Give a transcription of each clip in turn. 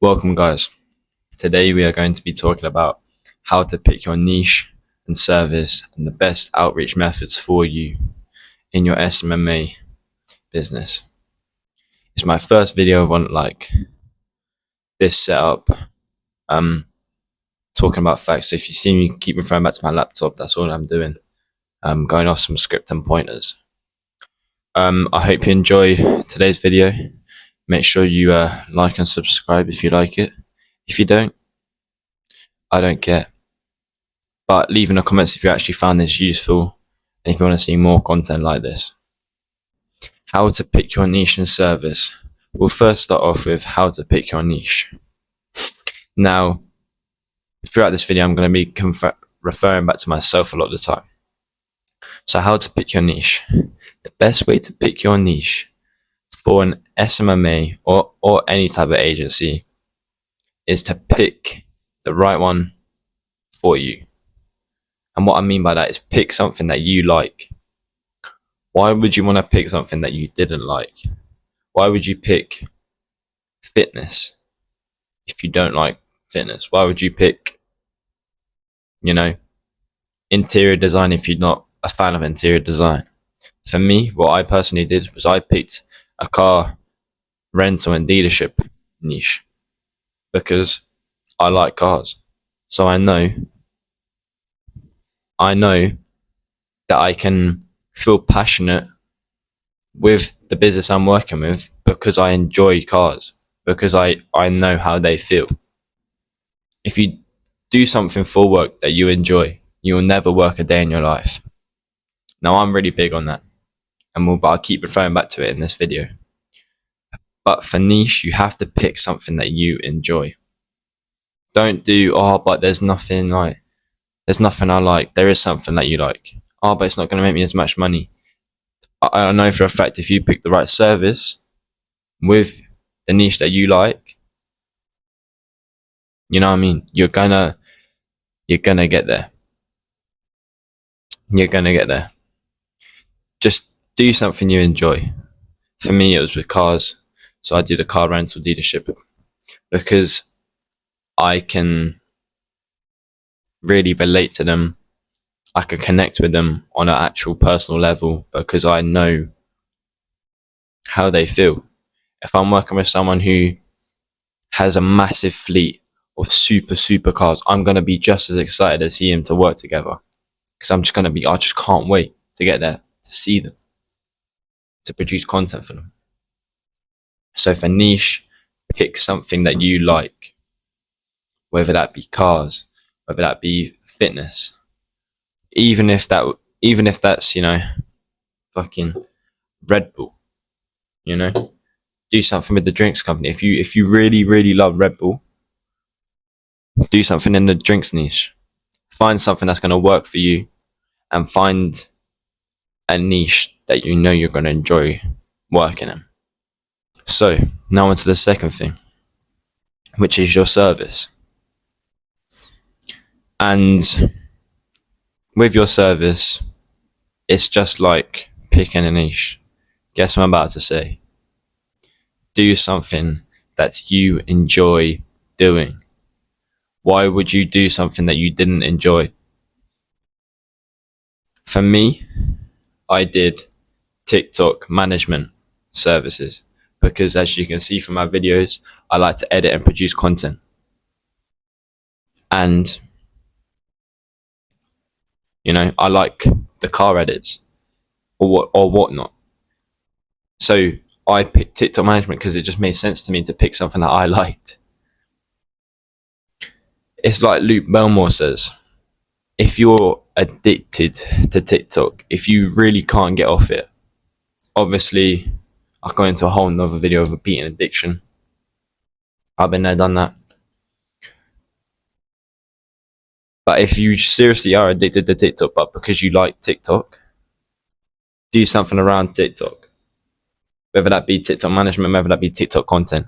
Welcome, guys. Today we are going to be talking about how to pick your niche and service and the best outreach methods for you in your SMMA business. It's my first video on this setup, talking about facts. So if you see me keep referring back to my laptop, that's all I'm doing. Going off some script and pointers. I hope you enjoy today's video. Make sure you like and subscribe if you like it. If you don't, I don't care. But leave in the comments if you actually found this useful and if you want to see more content like this. How to pick your niche and service. We'll first start off with how to pick your niche. Now, throughout this video, I'm going to be referring back to myself a lot of the time. So how to pick your niche. The best way to pick your niche for an SMMA or any type of agency is to pick the right one for you. And what I mean by that is pick something that you like. Why would you want to pick something that you didn't like? Why would you pick fitness if you don't like fitness? Why would you pick, interior design if you're not a fan of interior design? For me, what I personally did was I picked a car rental and dealership niche because I like cars. So I know that I can feel passionate with the business I'm working with because I enjoy cars, because I know how they feel. If you do something for work that you enjoy, you will never work a day in your life. Now, I'm really big on that, but I'll keep referring back to it in this video. But for niche, you have to pick something that you enjoy. Don't do, but there's nothing I like. There is something that you like. But it's not going to make me as much money. I know for a fact if you pick the right service with the niche that you like, you know what I mean? You're gonna get there. You're gonna get there. Just do something you enjoy. For me, it was with cars. So I did a car rental dealership because I can really relate to them. I can connect with them on an actual personal level because I know how they feel. If I'm working with someone who has a massive fleet of super cars, I'm going to be just as excited as him to work together because I just can't wait to get there, to see them, to produce content for them. So for niche, pick something that you like, whether that be cars, whether that be fitness, even if that's fucking Red Bull, do something with the drinks company. If you really love Red Bull, do something in the drinks niche. Find something that's going to work for you and find a niche that you know you're going to enjoy working in. So now on to the second thing, which is your service. And with your service, it's just like picking a niche. Guess what I'm about to say? Do something that you enjoy doing. Why would you do something that you didn't enjoy? For me, I did TikTok management services because, as you can see from my videos, I like to edit and produce content. And I like the car edits or whatnot. So I picked TikTok management because it just made sense to me to pick something that I liked. It's like Luke Belmore says, if you're addicted to TikTok, if you really can't get off it, obviously I'll go into a whole nother video of beating addiction. I've been there, done that. But if you seriously are addicted to TikTok, but because you like TikTok, do something around TikTok. Whether that be TikTok management, whether that be TikTok content.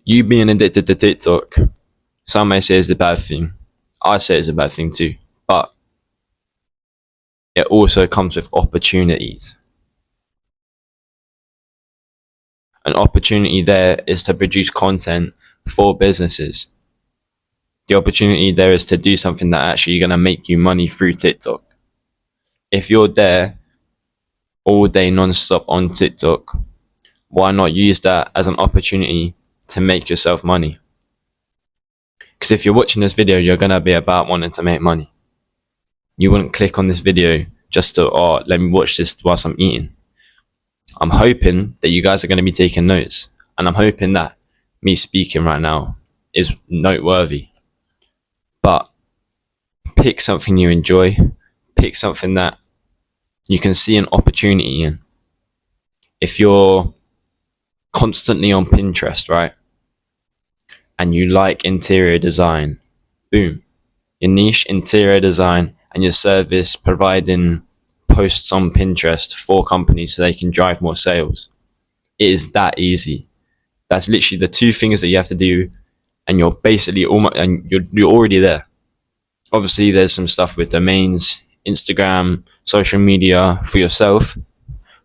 You being addicted to TikTok, some may say is a bad thing. I say it's a bad thing too. But it also comes with opportunities. an opportunity there is to produce content for businesses. The opportunity there is to do something that actually going to make you money through TikTok. If you're there all day non-stop on TikTok, why not use that as an opportunity to make yourself money? Because if you're watching this video, you're going to be about wanting to make money. You wouldn't click on this video just to, oh, let me watch this whilst I'm eating. I'm hoping that you guys are going to be taking notes, and I'm hoping that me speaking right now is noteworthy. But pick something you enjoy, pick something that you can see an opportunity in. If you're constantly on Pinterest, right, and you like interior design, boom, your niche interior design and your service providing posts on Pinterest for companies so they can drive more sales. It is that easy. That's literally the two things that you have to do, and you're basically you're already there. Obviously, there's some stuff with domains, Instagram, social media for yourself.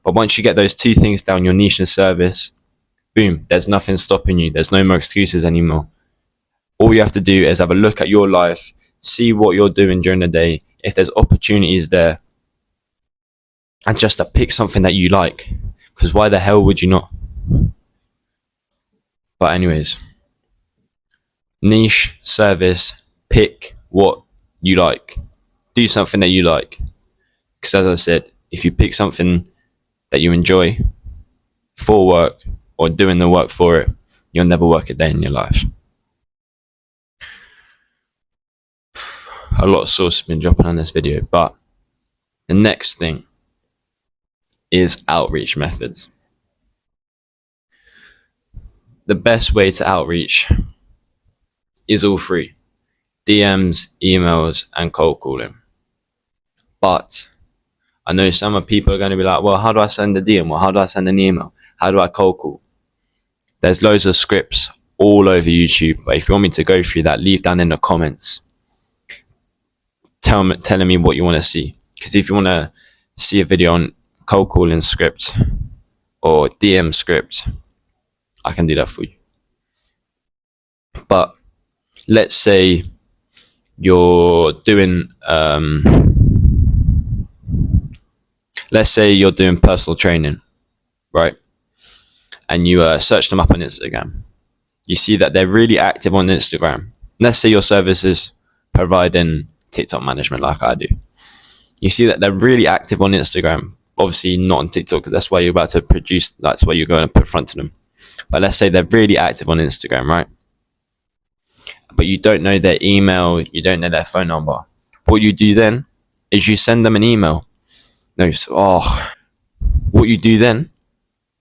But once you get those two things down, your niche and service, boom, there's nothing stopping you. There's no more excuses anymore. All you have to do is have a look at your life, see what you're doing during the day, if there's opportunities there, and just to pick something that you like. Because why the hell would you not? But anyways, niche, service, pick what you like. Do something that you like. Because as I said, if you pick something that you enjoy for work or doing the work for it, you'll never work a day in your life. A lot of sauce has been dropping on this video, but the next thing is outreach methods. The best way to outreach is all three: DMs, emails, and cold calling. But I know some people are going to be like, well, how do I send a DM? Or how do I send an email? How do I cold call? There's loads of scripts all over YouTube, but if you want me to go through that, leave down in the comments telling me what you want to see. Because if you want to see a video on cold calling script or DM script, I can do that for you. But let's say you're doing personal training, right? And you search them up on Instagram. You see that they're really active on Instagram. Let's say your service is providing TikTok management like I do. You see that they're really active on Instagram. Obviously not on TikTok, because that's why you're about to produce, that's why you're going to put front to them. But let's say they're really active on Instagram, right? But you don't know their email, you don't know their phone number. What you do then is you send them an email. What you do then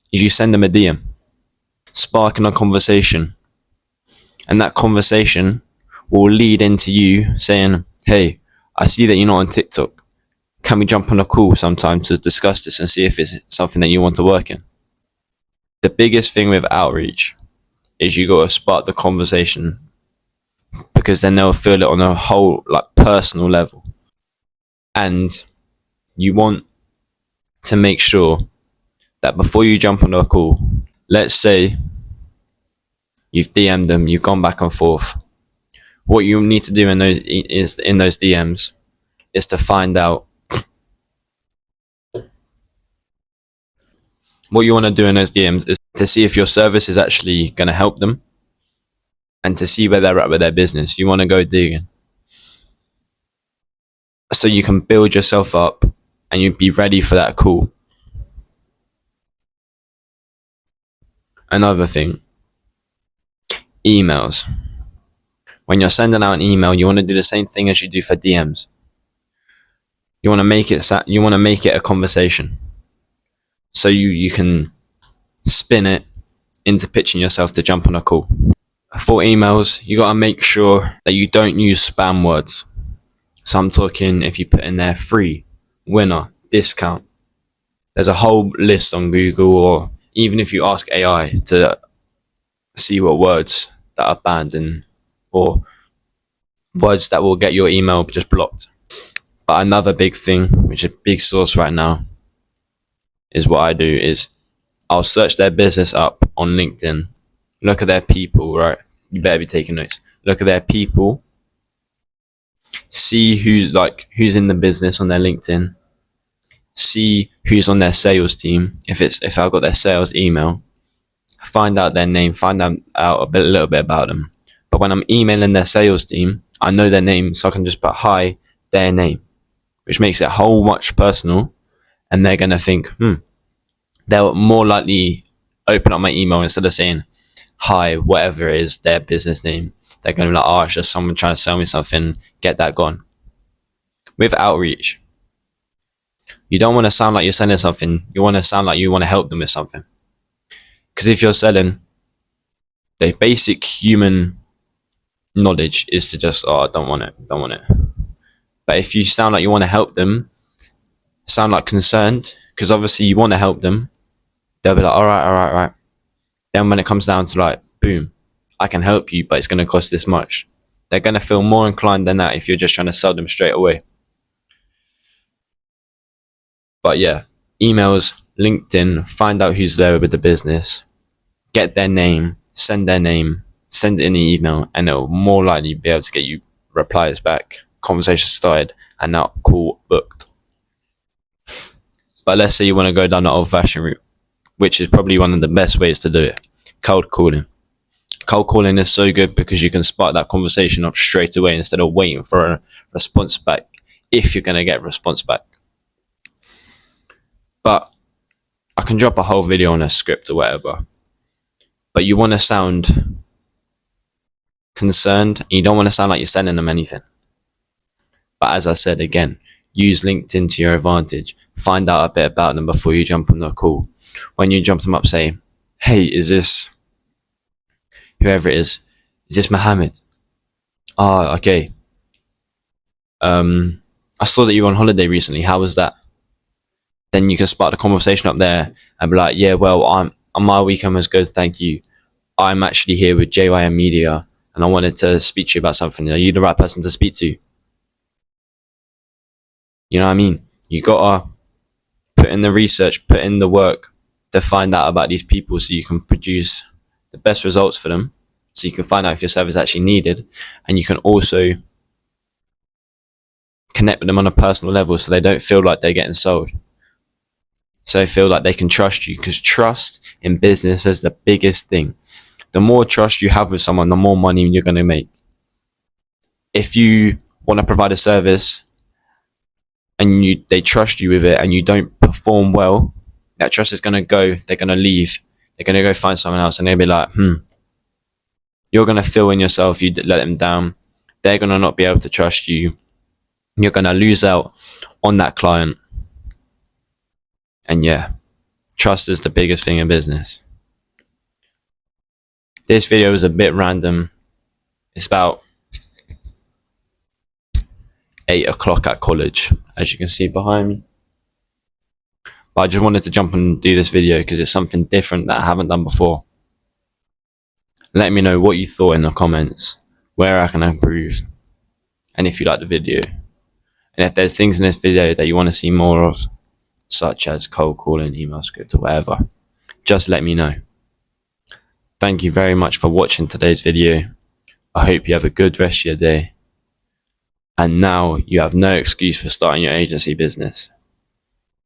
is you send them a DM, sparking a conversation. And that conversation will lead into you saying, hey, I see that you're not on TikTok. Can we jump on a call sometime to discuss this and see if it's something that you want to work in? The biggest thing with outreach is you got to spark the conversation, because then they'll feel it on a whole, like, personal level. And you want to make sure that before you jump on a call, let's say you've DM'd them, you've gone back and forth. What you need to do in those DMs is to find out what you want to do in those DMs is to see if your service is actually going to help them, and to see where they're at with their business. You want to go digging, so you can build yourself up and you'd be ready for that call. Another thing, emails. When you're sending out an email, you want to do the same thing as you do for DMs. You want to make it a conversation, so you can spin it into pitching yourself to jump on a call. For emails, you got to make sure that you don't use spam words. So I'm talking, if you put in there free, winner, discount, there's a whole list on Google, or even if you ask AI to see what words that are banned in, or words that will get your email just blocked. But another big thing, which is a big source right now, is what I do is I'll search their business up on LinkedIn. Look at their people, right? You better be taking notes. Look at their people. See who's in the business on their LinkedIn. See who's on their sales team. If I've got their sales email, find out their name. Find out a little bit about them. But when I'm emailing their sales team, I know their name, so I can just put hi, their name, which makes it a whole much personal. And they're gonna think, they'll more likely open up my email instead of saying hi, whatever it is, their business name. They're gonna be like, oh, it's just someone trying to sell me something. Get that gone. With outreach, you don't want to sound like you're selling something. You want to sound like you want to help them with something. Because if you're selling, the basic human knowledge is to just, oh, I don't want it. But if you sound like you want to help them, sound like concerned, because obviously you want to help them, they'll be like, all right. Then when it comes down to like, boom, I can help you, but it's going to cost this much. They're going to feel more inclined than that if you're just trying to sell them straight away. But yeah, emails, LinkedIn, find out who's there with the business, get their name, send it in an email, and it'll more likely be able to get you replies back, conversation started, and that call booked. But let's say you want to go down the old-fashioned route, which is probably one of the best ways to do it. Cold calling. Cold calling is so good because you can spark that conversation up straight away instead of waiting for a response back, if you're going to get a response back. But I can drop a whole video on a script or whatever. But you want to sound concerned. You don't want to sound like you're sending them anything. But as I said again, use LinkedIn to your advantage. Find out a bit about them before you jump on the call. When you jump them up, say, hey, is this, whoever it is this Mohammed? Ah, okay. I saw that you were on holiday recently. How was that? Then you can spark the conversation up there and be like, yeah, well, my weekend was good, thank you. I'm actually here with JYM Media and I wanted to speak to you about something. Are you the right person to speak to? You know what I mean? You gotta put in the research, put in the work to find out about these people so you can produce the best results for them. So you can find out if your service is actually needed, and you can also connect with them on a personal level so they don't feel like they're getting sold. So they feel like they can trust you, because trust in business is the biggest thing. The more trust you have with someone, the more money you're going to make. If you want to provide a service and they trust you with it and you don't perform well, that trust is going to go, they're going to leave. They're going to go find someone else and they'll be like, you're going to feel in yourself, you let them down. They're going to not be able to trust you. You're going to lose out on that client. And yeah, trust is the biggest thing in business. This video is a bit random. It's about 8 o'clock at college, as you can see behind me. But I just wanted to jump and do this video because it's something different that I haven't done before. Let me know what you thought in the comments, where I can improve, and if you like the video. And if there's things in this video that you want to see more of, such as cold calling, email script, or whatever, just let me know. Thank you very much for watching today's video. I hope you have a good rest of your day. And now you have no excuse for starting your agency business.